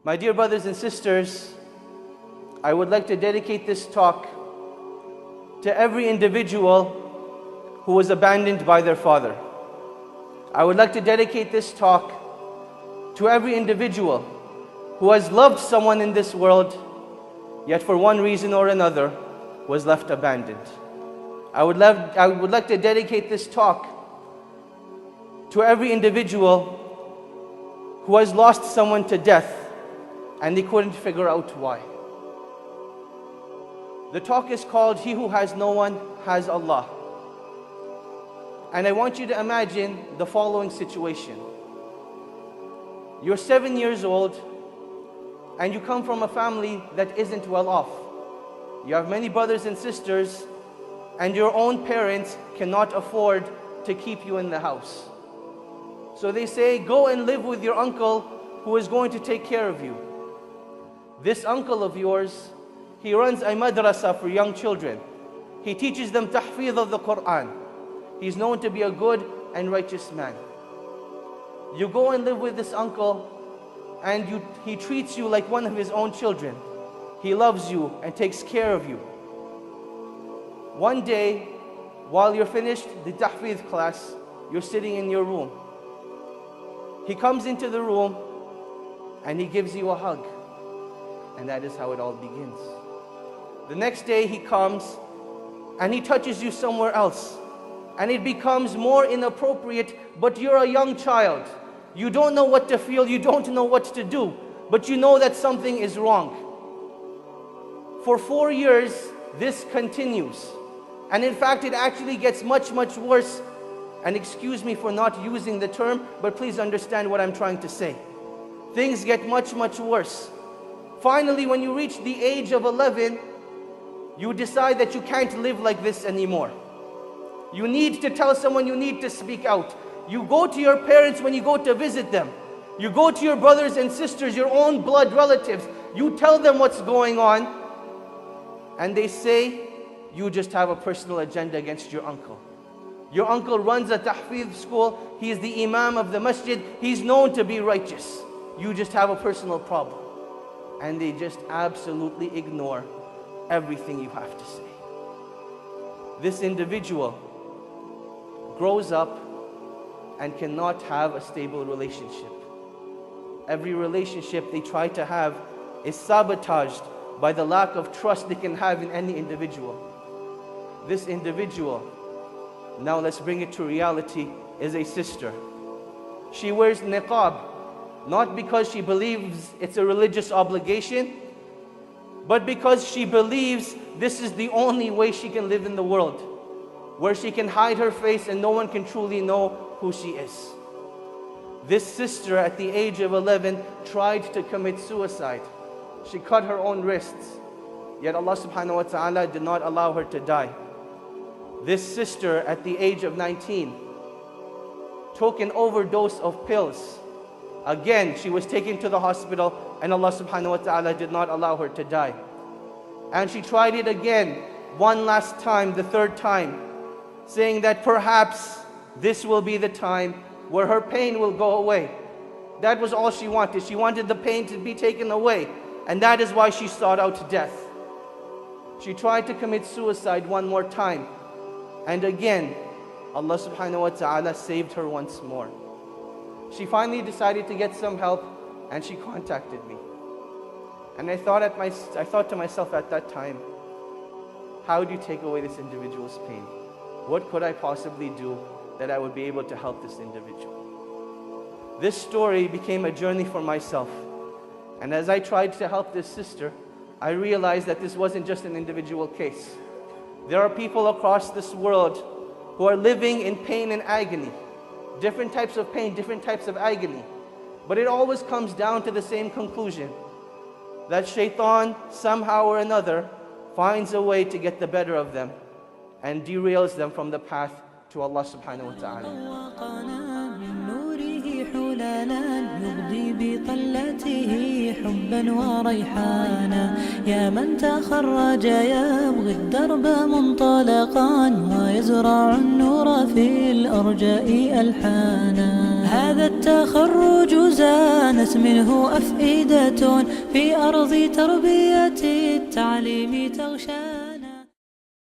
My dear brothers and sisters, I would like to dedicate this talk to every individual who was abandoned by their father. I would like to dedicate this talk to every individual who has loved someone in this world, yet for one reason or another was left abandoned. I would like to dedicate this talk to every individual who has lost someone to death and they couldn't figure out why. The talk is called He Who Has No One Has Allah. And I want you to imagine the following situation. You're 7 years old and you come from a family that isn't well off. You have many brothers and sisters and your own parents cannot afford to keep you in the house. So they say, go and live with your uncle who is going to take care of you. This uncle of yours, he runs a madrasa for young children. He teaches them tahfidh of the Quran. He's known to be a good and righteous man. You go and live with this uncle and he treats you like one of his own children. He loves you and takes care of you. One day, while you're finished the tahfidh class, you're sitting in your room. He comes into the room and he gives you a hug. And that is how it all begins. The next day he comes and he touches you somewhere else. And it becomes more inappropriate, but you're a young child. You don't know what to feel, you don't know what to do, but you know that something is wrong. For 4 years, this continues. And in fact, it actually gets much, much worse. And excuse me for not using the term, but please understand what I'm trying to say. Things get much, much worse. Finally, when you reach the age of 11, you decide that you can't live like this anymore. You need to tell someone, you need to speak out. You go to your parents when you go to visit them. You go to your brothers and sisters, your own blood relatives. You tell them what's going on. And they say, you just have a personal agenda against your uncle. Your uncle runs a tahfidh school. He is the imam of the masjid. He's known to be righteous. You just have a personal problem. And they just absolutely ignore everything you have to say. This individual grows up and cannot have a stable relationship. Every relationship they try to have is sabotaged by the lack of trust they can have in any individual. This individual, now let's bring it to reality, is a sister. She wears niqab, not because she believes it's a religious obligation, but because she believes this is the only way she can live in the world, where she can hide her face and no one can truly know who she is. This sister at the age of 11 tried to commit suicide. She cut her own wrists, yet Allah subhanahu wa ta'ala did not allow her to die. This sister at the age of 19 took an overdose of pills. Again, she was taken to the hospital and Allah subhanahu wa ta'ala did not allow her to die. And she tried it again, one last time, the third time, saying that perhaps this will be the time where her pain will go away. That was all she wanted. She wanted the pain to be taken away. And that is why she sought out death. She tried to commit suicide one more time. And again, Allah subhanahu wa ta'ala saved her once more. She finally decided to get some help and she contacted me. And I thought to myself at that time, how do you take away this individual's pain? What could I possibly do that I would be able to help this individual? This story became a journey for myself. And as I tried to help this sister, I realized that this wasn't just an individual case. There are people across this world who are living in pain and agony. Different types of pain, different types of agony. But it always comes down to the same conclusion, that shaitan somehow or another finds a way to get the better of them and derails them from the path to Allah subhanahu wa ta'ala. يغضي بطلته حبا وريحانا يا من تخرج يبغي الدرب منطلقا ويزرع النور في الأرجاء ألحانا هذا التخرج زان هانت منه أفئدة في أرض تربية التعليم تغشانا.